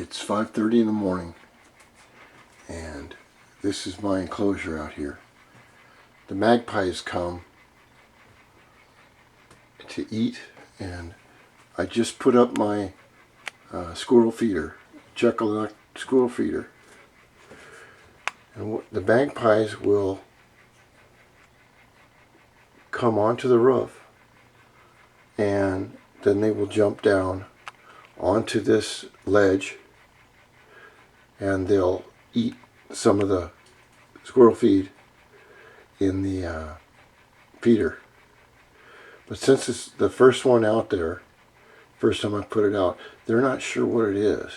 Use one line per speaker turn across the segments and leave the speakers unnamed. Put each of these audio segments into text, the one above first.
It's 5:30 in the morning, and this is my enclosure out here. The magpies come to eat, and I just put up my squirrel feeder, chocolate squirrel feeder, and the magpies will come onto the roof, and then they will jump down onto this ledge, and they'll eat some of the squirrel feed in the feeder. But since it's the first one out there, first time I put it out, they're not sure what it is.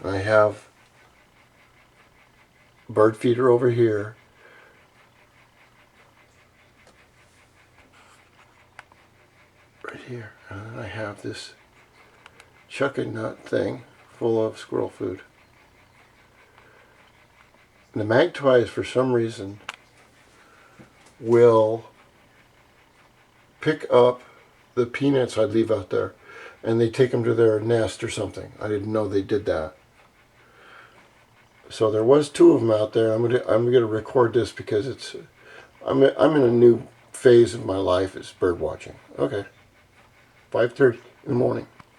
I have bird feeder over here, right here, and then I have this chucking nut thing full of squirrel food. The magpies, for some reason, will pick up the peanuts I leave out there, and they take them to their nest or something. I didn't know they did that. So there was 2 of them out there. I'm gonna record this because I'm in a new phase of my life. It's bird watching. Okay, 5:30 in the morning.